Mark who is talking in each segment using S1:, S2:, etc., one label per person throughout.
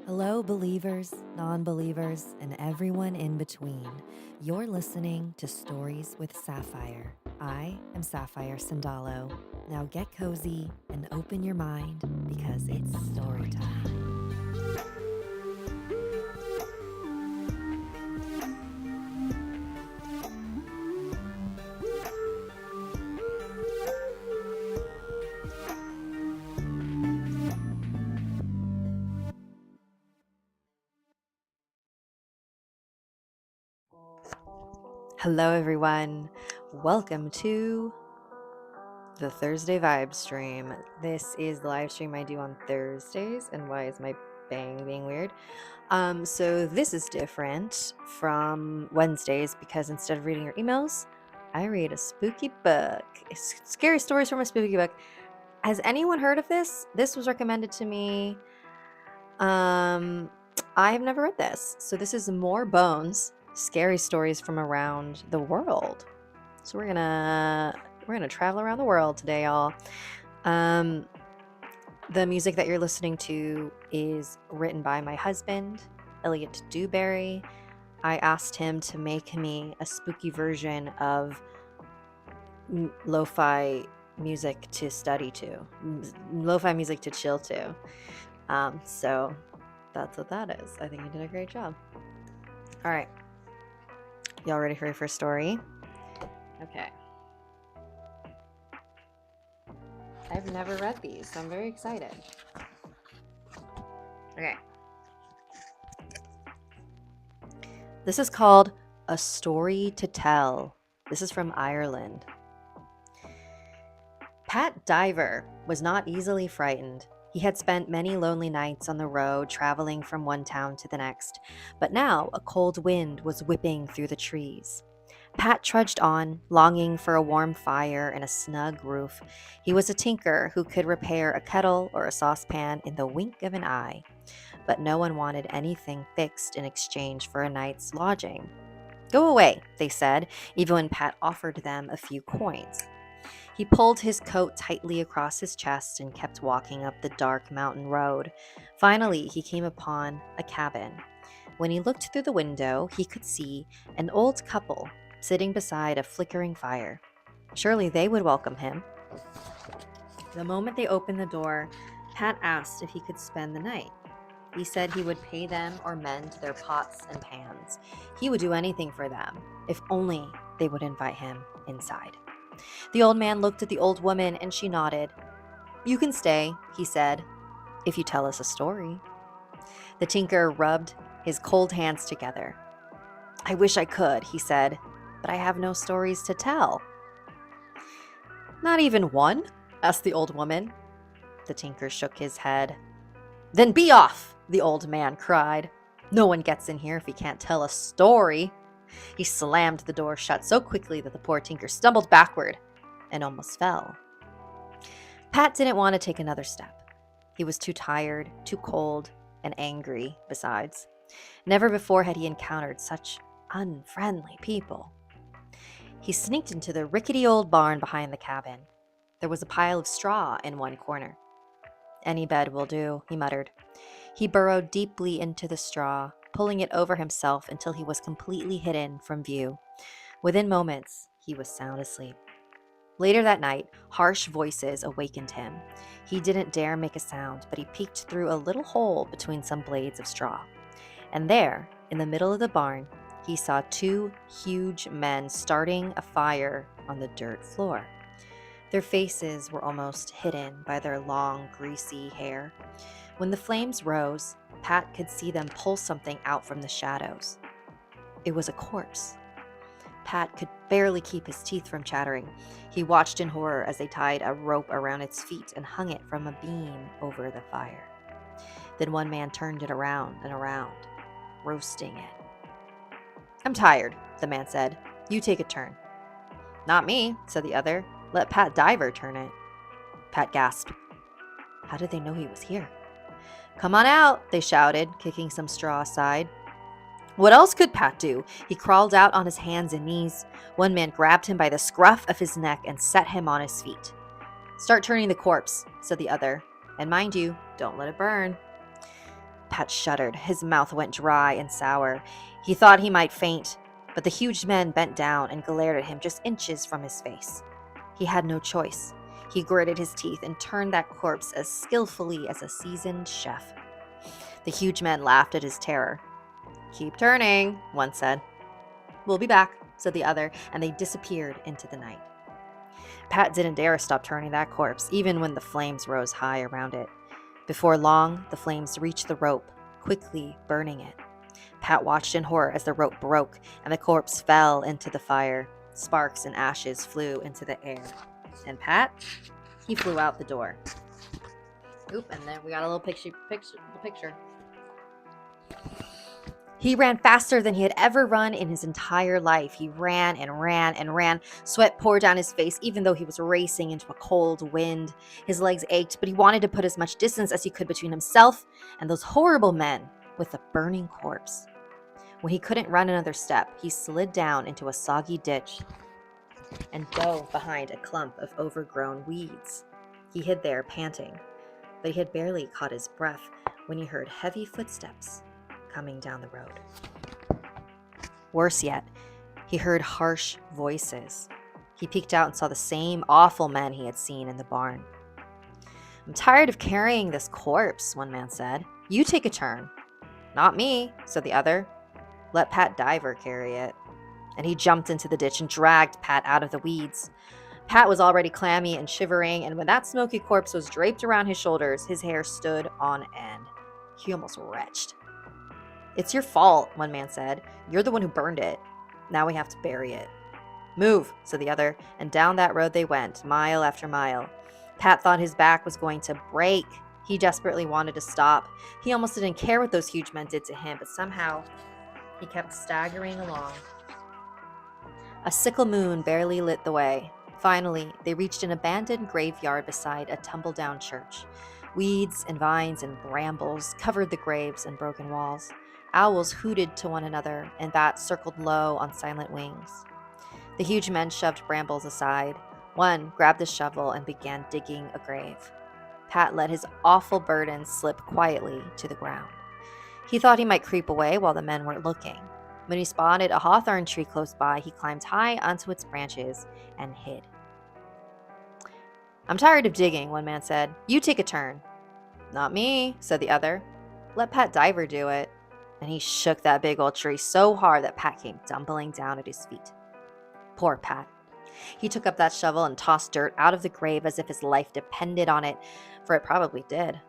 S1: Hello, believers, non-believers, and everyone in between. You're listening to Stories with Sapphire. I am Sapphire Sandalo. Now get cozy and open your mind because it's story time. Hello, everyone. Welcome to the Thursday Vibe stream. This is the live stream I do on Thursdays. And why is my bang being weird? So this is different from Wednesdays because instead of reading your emails, I read a spooky book. Scary stories from a spooky book. Has anyone heard of this? This was recommended to me. I have never read this. So this is More Bones, scary stories from around the world. So we're gonna travel around the world today, y'all. The music that you're listening to is written by my husband, Elliot Dewberry. I asked him to make me a spooky version of lo-fi music to study to, lo-fi music to chill to. So that's what that is. I think he did a great job. All right. Y'all ready for your first story? Okay. I've never read these, so I'm very excited. Okay. This is called A Story to Tell. This is from Ireland. Pat Diver was not easily frightened. He had spent many lonely nights on the road traveling from one town to the next, but now a cold wind was whipping through the trees. Pat trudged on, longing for a warm fire and a snug roof. He was a tinker who could repair a kettle or a saucepan in the wink of an eye. But no one wanted anything fixed in exchange for a night's lodging. "Go away," they said, even when Pat offered them a few coins. He pulled his coat tightly across his chest and kept walking up the dark mountain road. Finally, he came upon a cabin. When he looked through the window, he could see an old couple sitting beside a flickering fire. Surely they would welcome him. The moment they opened the door, Pat asked if he could spend the night. He said he would pay them or mend their pots and pans. He would do anything for them, if only they would invite him inside. The old man looked at the old woman and she nodded. "You can stay," he said, "if you tell us a story." The tinker rubbed his cold hands together. "I wish I could," he said, "but I have no stories to tell." "Not even one?" asked the old woman. The tinker shook his head. "Then be off!" the old man cried. "No one gets in here if he can't tell a story." He slammed the door shut so quickly that the poor tinker stumbled backward and almost fell. Pat didn't want to take another step. He was too tired, too cold, and angry besides. Never before had he encountered such unfriendly people. He sneaked into the rickety old barn behind the cabin. There was a pile of straw in one corner. "Any bed will do," he muttered. He burrowed deeply into the straw, pulling it over himself until he was completely hidden from view. Within moments, he was sound asleep. Later that night, harsh voices awakened him. He didn't dare make a sound, but he peeked through a little hole between some blades of straw. And there, in the middle of the barn, he saw two huge men starting a fire on the dirt floor. Their faces were almost hidden by their long, greasy hair. When the flames rose, Pat could see them pull something out from the shadows. It was a corpse. Pat could barely keep his teeth from chattering. He watched in horror as they tied a rope around its feet and hung it from a beam over the fire. Then one man turned it around and around, roasting it. "I'm tired," the man said. "You take a turn." "Not me," said the other. "Let Pat Diver turn it." Pat gasped. How did they know he was here? "Come on out," they shouted, kicking some straw aside. What else could Pat do? He crawled out on his hands and knees. One man grabbed him by the scruff of his neck and set him on his feet. "Start turning the corpse," said the other. "And mind you, don't let it burn." Pat shuddered. His mouth went dry and sour. He thought he might faint, but the huge men bent down and glared at him just inches from his face. He had no choice. He gritted his teeth and turned that corpse as skillfully as a seasoned chef. The huge men laughed at his terror. "Keep turning," one said. "We'll be back," said the other, and they disappeared into the night. Pat didn't dare stop turning that corpse, even when the flames rose high around it. Before long, the flames reached the rope, quickly burning it. Pat watched in horror as the rope broke and the corpse fell into the fire. Sparks and ashes flew into the air. And Pat, he flew out the door. Oop, and then we got a little picture. He ran faster than he had ever run in his entire life. He ran and ran and ran. Sweat poured down his face, even though he was racing into a cold wind. His legs ached, but he wanted to put as much distance as he could between himself and those horrible men with the burning corpse. When he couldn't run another step, he slid down into a soggy ditch and dove behind a clump of overgrown weeds. He hid there, panting, but he had barely caught his breath when he heard heavy footsteps coming down the road. Worse yet, he heard harsh voices. He peeked out and saw the same awful men he had seen in the barn. "I'm tired of carrying this corpse," one man said. "You take a turn." "Not me," said the other. "Let Pat Diver carry it." And he jumped into the ditch and dragged Pat out of the weeds. Pat was already clammy and shivering, and when that smoky corpse was draped around his shoulders, his hair stood on end. He almost retched. "It's your fault," one man said. "You're the one who burned it. Now we have to bury it." "Move," said the other, and down that road they went, mile after mile. Pat thought his back was going to break. He desperately wanted to stop. He almost didn't care what those huge men did to him, but somehow he kept staggering along. A sickle moon barely lit the way. Finally, they reached an abandoned graveyard beside a tumble-down church. Weeds and vines and brambles covered the graves and broken walls. Owls hooted to one another, and bats circled low on silent wings. The huge men shoved brambles aside. One grabbed a shovel and began digging a grave. Pat let his awful burden slip quietly to the ground. He thought he might creep away while the men were looking. When he spotted a hawthorn tree close by, he climbed high onto its branches and hid. "I'm tired of digging," one man said. "You take a turn." "Not me," said the other. "Let Pat Diver do it." And he shook that big old tree so hard that Pat came tumbling down at his feet. Poor Pat. He took up that shovel and tossed dirt out of the grave as if his life depended on it, for it probably did.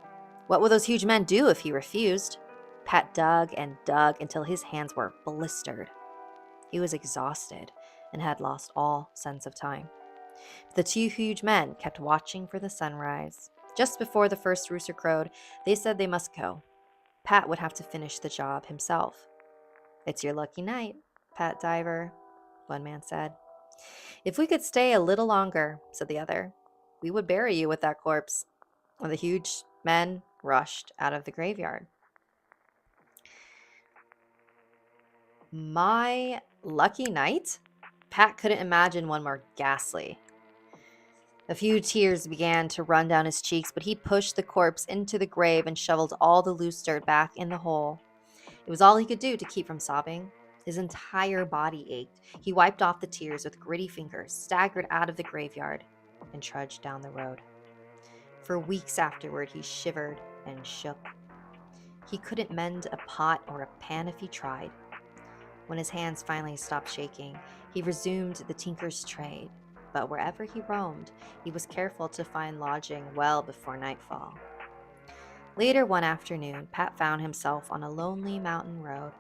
S1: What would those huge men do if he refused? Pat dug and dug until his hands were blistered. He was exhausted and had lost all sense of time. The two huge men kept watching for the sunrise. Just before the first rooster crowed, they said they must go. Pat would have to finish the job himself. "It's your lucky night, Pat Diver," one man said. "If we could stay a little longer," said the other, "we would bury you with that corpse." And the huge men rushed out of the graveyard. My lucky night? Pat couldn't imagine one more ghastly. A few tears began to run down his cheeks, but he pushed the corpse into the grave and shoveled all the loose dirt back in the hole. It was all he could do to keep from sobbing. His entire body ached. He wiped off the tears with gritty fingers, staggered out of the graveyard, and trudged down the road. For weeks afterward, he shivered and shook. He couldn't mend a pot or a pan if he tried. When his hands finally stopped shaking, he resumed the tinker's trade. But wherever he roamed, he was careful to find lodging well before nightfall. Later one afternoon, Pat found himself on a lonely mountain road.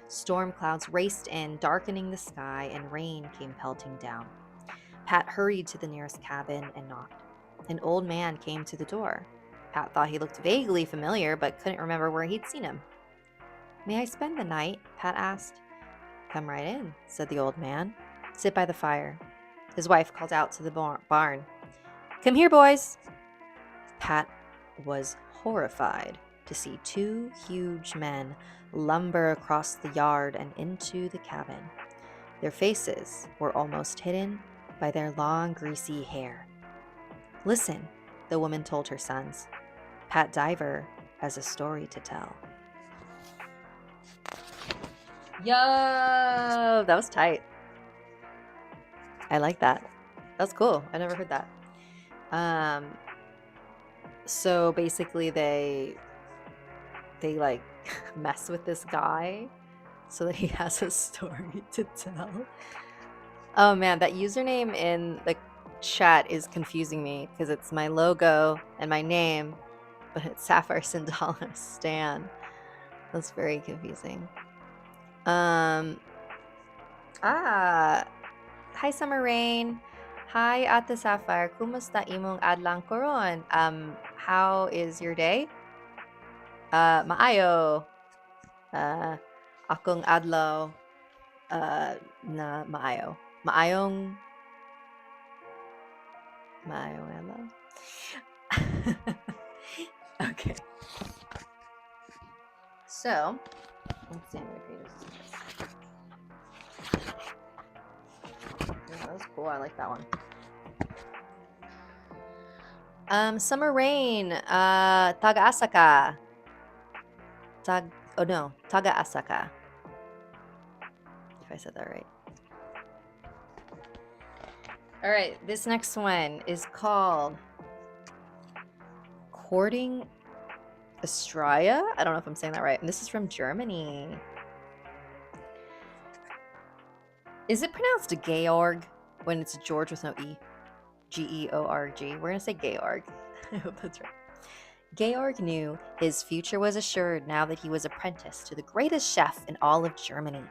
S1: Storm clouds raced in, darkening the sky, and rain came pelting down. Pat hurried to the nearest cabin and knocked. An old man came to the door. Pat thought he looked vaguely familiar, but couldn't remember where he'd seen him. "May I spend the night?" Pat asked. "Come right in," said the old man. "Sit by the fire." His wife called out to the barn. "Come here, boys." Pat was horrified to see two huge men lumber across the yard and into the cabin. Their faces were almost hidden by their long, greasy hair. "Listen," the woman told her sons. "Pat Diver has a story to tell." Yo, that was tight. I like that. That's cool. I never heard that. So basically they like mess with this guy so that he has a story to tell. Oh man, that username in the chat is confusing me because it's my logo and my name, but it's Sapphire Sandalo Stan. That's very confusing. Hi Summer Rain. Hi Ate Sapphire. Kumusta imong adlang koron? How is your day? Maayo. Akong adlaw na maayo. Maayong adlaw. Okay. So, let's see. I'm gonna create this. That was cool. I like that one. Summer Rain. Taga-asa ka. Taga-asa ka. If I said that right. All right, this next one is called Courting Estrella. I don't know if I'm saying that right. And this is from Germany. Is it pronounced Georg when it's George with no E? Georg. We're going to say Georg. I hope that's right. Georg knew his future was assured now that he was apprenticed to the greatest chef in all of Germany.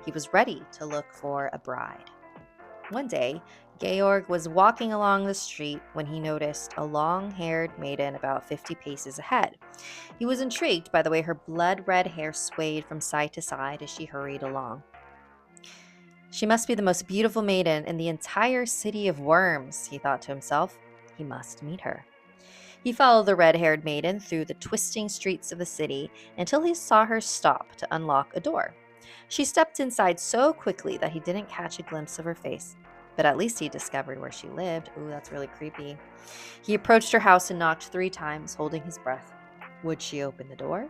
S1: He was ready to look for a bride. One day, Georg was walking along the street when he noticed a long-haired maiden about 50 paces ahead. He was intrigued by the way her blood-red hair swayed from side to side as she hurried along. She must be the most beautiful maiden in the entire city of worms, he thought to himself. He must meet her. He followed the red-haired maiden through the twisting streets of the city until he saw her stop to unlock a door. She stepped inside so quickly that he didn't catch a glimpse of her face. But at least he discovered where she lived. Ooh, that's really creepy. He approached her house and knocked 3 times, holding his breath. Would she open the door?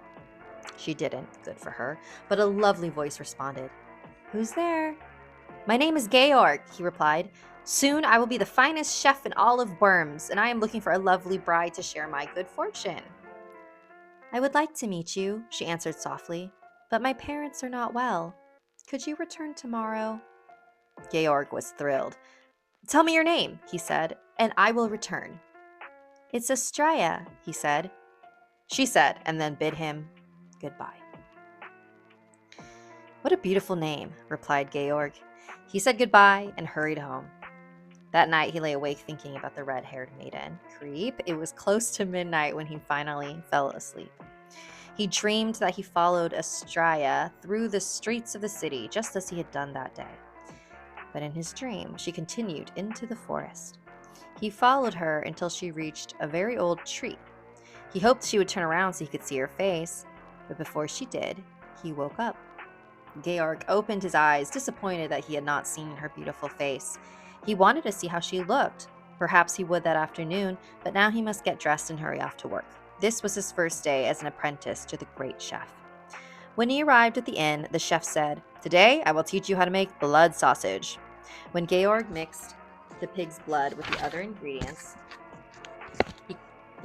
S1: She didn't. Good for her. But a lovely voice responded. Who's there? My name is Georg, he replied. Soon I will be the finest chef in all of Worms, and I am looking for a lovely bride to share my good fortune. I would like to meet you, she answered softly, but my parents are not well. Could you return tomorrow? Georg was thrilled. Tell me your name, he said, and I will return. It's Estrella, he said. She said, and then bid him goodbye. What a beautiful name, replied Georg. He said goodbye and hurried home. That night, he lay awake thinking about the red-haired maiden. Creep. It was close to midnight when he finally fell asleep. He dreamed that he followed Estrella through the streets of the city, just as he had done that day. But in his dream, she continued into the forest. He followed her until she reached a very old tree. He hoped she would turn around so he could see her face, but before she did, he woke up. Georg opened his eyes, disappointed that he had not seen her beautiful face. He wanted to see how she looked. Perhaps he would that afternoon, but now he must get dressed and hurry off to work. This was his first day as an apprentice to the great chef. When he arrived at the inn, the chef said, Today I will teach you how to make blood sausage. When Georg mixed the pig's blood with the other ingredients,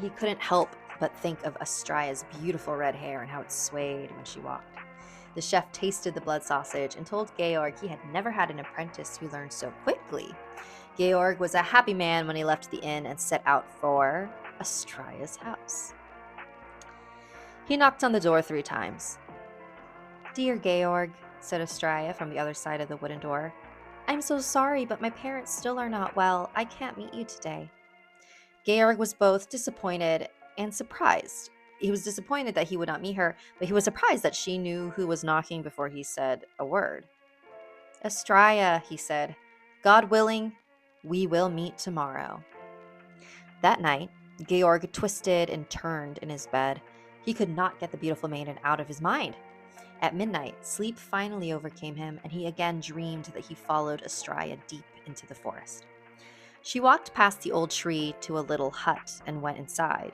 S1: he couldn't help but think of Estrella's beautiful red hair and how it swayed when she walked. The chef tasted the blood sausage and told Georg he had never had an apprentice who learned so quickly. Georg was a happy man when he left the inn and set out for Estrella's house. He knocked on the door 3 times. Dear Georg, said Estrella from the other side of the wooden door, I'm so sorry, but my parents still are not well. I can't meet you today. Georg was both disappointed and surprised. He was disappointed that he would not meet her, but he was surprised that she knew who was knocking before he said a word. Estrella, he said, God willing, we will meet tomorrow. That night, Georg twisted and turned in his bed. He could not get the beautiful maiden out of his mind. At midnight, sleep finally overcame him, and he again dreamed that he followed Estrella deep into the forest. She walked past the old tree to a little hut and went inside.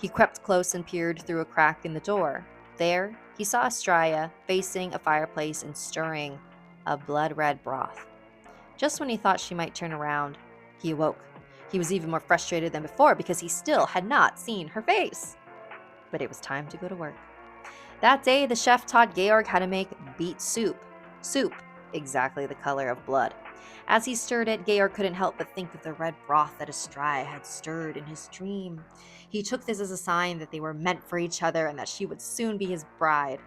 S1: He crept close and peered through a crack in the door. There, he he saw Estrella facing a fireplace and stirring a blood-red broth. Just when he thought she might turn around, he awoke. He was even more frustrated than before because he still had not seen her face. But it was time to go to work. That day, the chef taught Georg how to make beet soup. Soup, exactly the color of blood. As he stirred it, Georg couldn't help but think of the red broth that Estrella had stirred in his dream. He took this as a sign that they were meant for each other and that she would soon be his bride.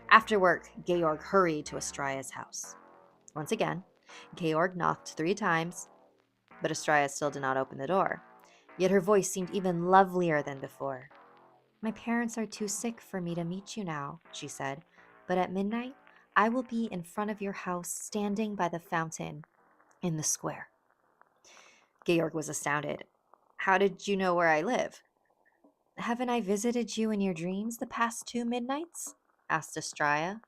S1: After work, Georg hurried to Estrella's house. Once again, Georg knocked 3 times, but Estrella still did not open the door. Yet her voice seemed even lovelier than before. "My parents are too sick for me to meet you now," she said, "but at midnight, I will be in front of your house standing by the fountain in the square." Georg was astounded. "How did you know where I live?" "Haven't I visited you in your dreams the past 2 midnights?" asked Estrella.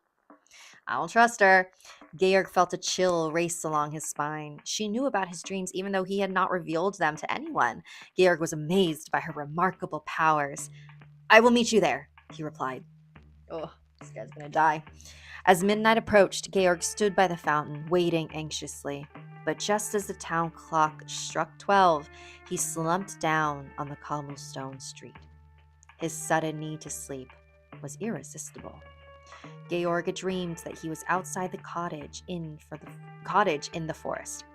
S1: "I don't trust her." Georg felt a chill race along his spine. She knew about his dreams even though he had not revealed them to anyone. Georg was amazed by her remarkable powers. "I will meet you there," he replied. Oh, this guy's gonna die. As midnight approached, Georg stood by the fountain, waiting anxiously. But just as the town clock struck 12, he slumped down on the cobblestone street. His sudden need to sleep was irresistible. Georg had dreamed that he was outside the cottage in the forest.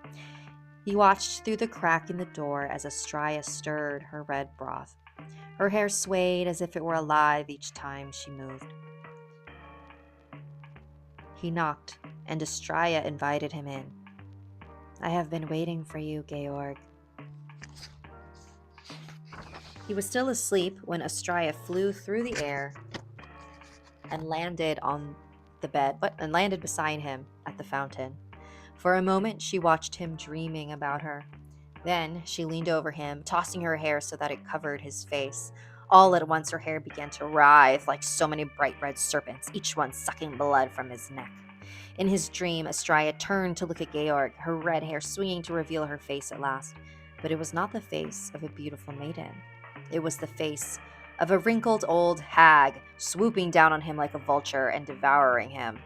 S1: He watched through the crack in the door as Estrella stirred her red broth. Her hair swayed as if it were alive each time she moved. He knocked, and Estrella invited him in. "I have been waiting for you, Georg." He was still asleep when Estrella flew through the air and landed on the bed, and landed beside him at the fountain. For a moment, she watched him dreaming about her. Then she leaned over him, tossing her hair so that it covered his face. All at once, her hair began to writhe like so many bright red serpents, each one sucking blood from his neck. In his dream, Estrella turned to look at Georg, her red hair swinging to reveal her face at last. But it was not the face of a beautiful maiden. It was the face of a wrinkled old hag, swooping down on him like a vulture and devouring him.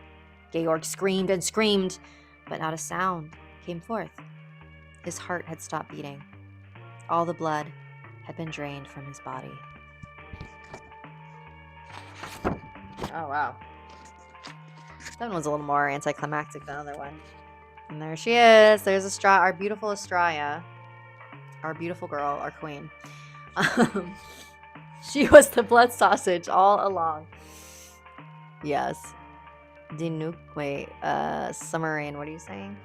S1: Georg screamed and screamed, but not a sound came forth. His heart had stopped beating. All the blood had been drained from his body. Oh, wow. That one was a little more anticlimactic than the other one. And there she is. There's our beautiful Estrella. Our beautiful girl, our queen. She was the blood sausage all along. Yes. Wait, submarine, what are you saying?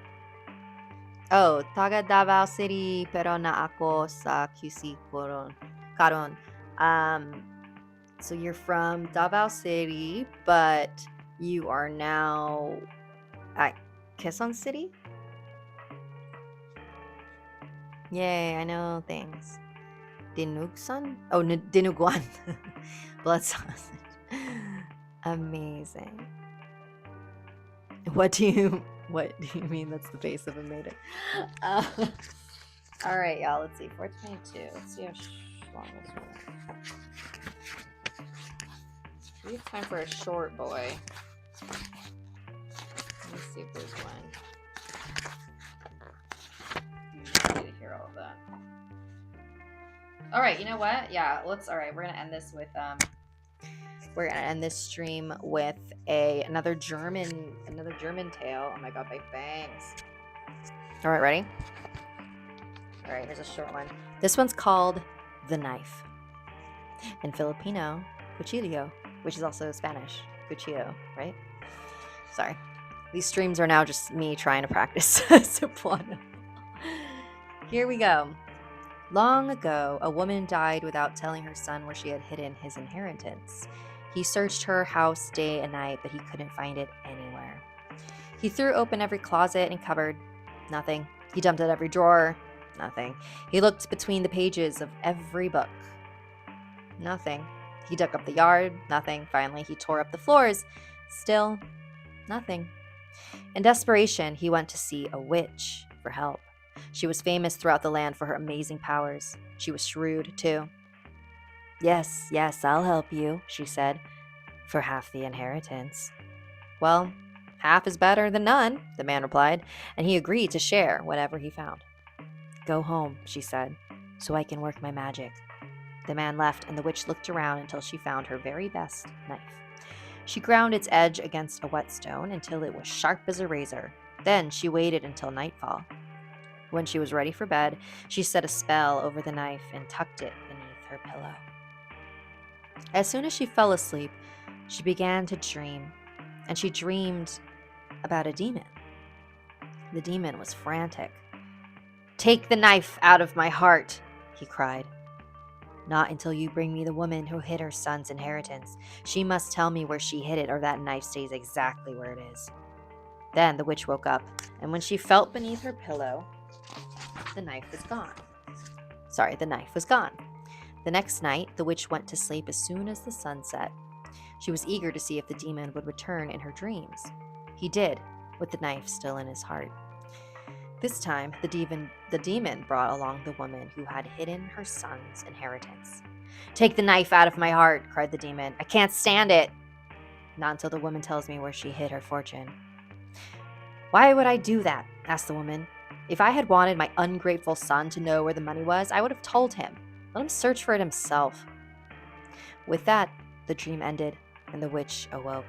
S1: Oh, taga Davao City, pero na ako sa QC Karon. So you're from Davao City, but you are now at Quezon City? Yay, I know things. Dinugsan? Oh, Dinuguan. Blood sausage. Amazing. What do you mean that's the face of a maiden? All right, y'all. Let's see. 422. Let's see how long this one is. We have time for a short boy. Let me see if there's one. I need to hear all of that. All right, you know what? Yeah, all right, we're gonna end this with we're gonna end this stream with another German tale. Oh my god, my bangs. All right, ready? All right, here's a short one. This one's called The Knife. In Filipino, cuchillo, which is also Spanish, cuchillo, right? Sorry. These streams are now just me trying to practice soprano. Here we go. Long ago, a woman died without telling her son where she had hidden his inheritance. He searched her house day and night, but he couldn't find it anywhere. He threw open every closet and cupboard. Nothing. He dumped out every drawer. Nothing. He looked between the pages of every book. Nothing. He dug up the yard. Nothing. Finally, he tore up the floors. Still, nothing. In desperation, he went to see a witch for help. She was famous throughout the land for her amazing powers. She was shrewd, too. Yes, I'll help you," she said. For half the inheritance. Well, half is better than none, the man replied, and he agreed to share whatever he found. Go home, she said, so I can work my magic. The man left, and the witch looked around until she found her very best knife. She ground its edge against a whetstone until it was sharp as a razor. Then she waited until nightfall. When she was ready for bed, she set a spell over the knife and tucked it beneath her pillow. As soon as she fell asleep, she began to dream, and she dreamed about a demon. The demon was frantic. "Take the knife out of my heart," he cried. "Not until you bring me the woman who hid her son's inheritance. She must tell me where she hid it, or that knife stays exactly where it is." Then the witch woke up, and when she felt beneath her pillow, the knife was gone. The knife was gone. The next night, the witch went to sleep as soon as the sun set. She was eager to see if the demon would return in her dreams. He did, with the knife still in his heart. This time, the demon brought along the woman who had hidden her son's inheritance. "Take the knife out of my heart," cried the demon. "I can't stand it." "Not until the woman tells me where she hid her fortune." "Why would I do that?" asked the woman. "If I had wanted my ungrateful son to know where the money was, I would have told him. Let him search for it himself." With that, the dream ended, and the witch awoke.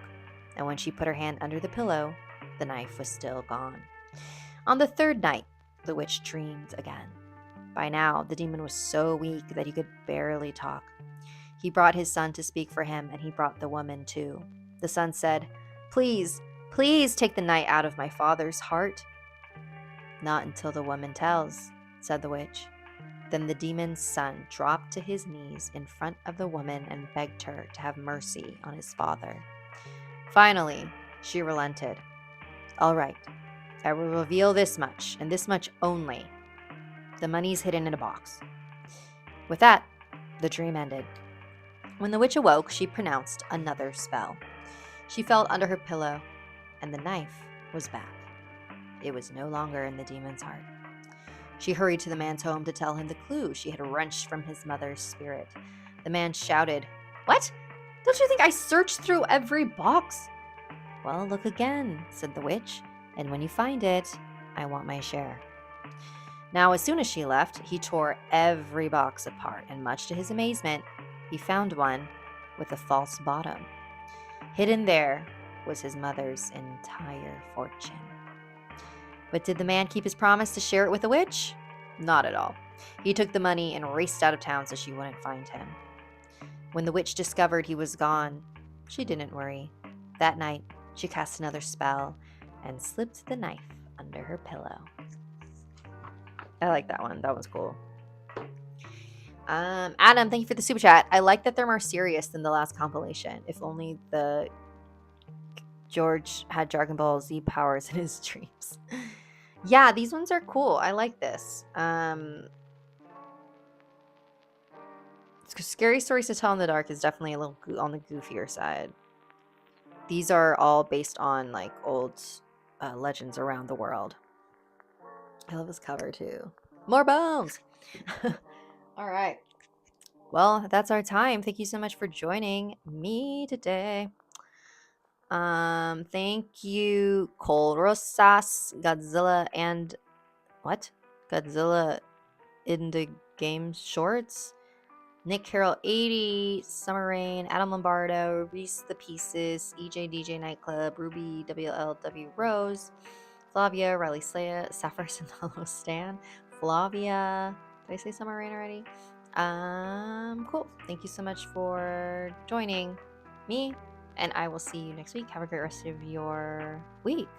S1: And when she put her hand under the pillow, the knife was still gone. On the third night, the witch dreamed again. By now, the demon was so weak that he could barely talk. He brought his son to speak for him, and he brought the woman too. The son said, "Please, please take the knife out of my father's heart." "Not until the woman tells," said the witch. Then the demon's son dropped to his knees in front of the woman and begged her to have mercy on his father. Finally, she relented. "All right, I will reveal this much, and this much only. The money's hidden in a box." With that, the dream ended. When the witch awoke, she pronounced another spell. She felt under her pillow, and the knife was back. It was no longer in the demon's heart. She hurried to the man's home to tell him the clue she had wrenched from his mother's spirit. The man shouted, "What? Don't you think I searched through every box?" "Well, look again," said the witch, "and when you find it, I want my share." Now, as soon as she left, he tore every box apart, and much to his amazement, he found one with a false bottom. Hidden there was his mother's entire fortune. But did the man keep his promise to share it with the witch? Not at all. He took the money and raced out of town so she wouldn't find him. When the witch discovered he was gone, she didn't worry. That night, she cast another spell and slipped the knife under her pillow. I like that one. That was cool. Adam, thank you for the super chat. I like that they're more serious than the last compilation. If only the George had Dragon Ball Z powers in his dreams. Yeah, these ones are cool. I like this. Scary Stories to Tell in the Dark is definitely a little on the goofier side. These are all based on like old legends around the world. I love this cover too. More bones. All right. Well, that's our time. Thank you so much for joining me today. Thank you, Cole Rosas, Godzilla, and what? Godzilla in the Game Shorts, Nick Carroll 80, Summer Rain, Adam Lombardo, Reese the Pieces, EJ DJ Nightclub, Ruby WLW Rose, Flavia, Riley Slaya, Sapphire Sandalo Stan, Flavia. Did I say Summer Rain already? Cool. Thank you so much for joining me, and I will see you next week. Have a great rest of your week.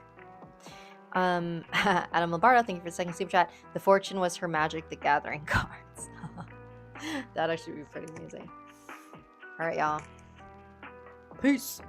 S1: Adam Lombardo, thank you for the second super chat. The fortune was her Magic the Gathering cards. That'd actually be pretty amazing. All right, y'all. Peace.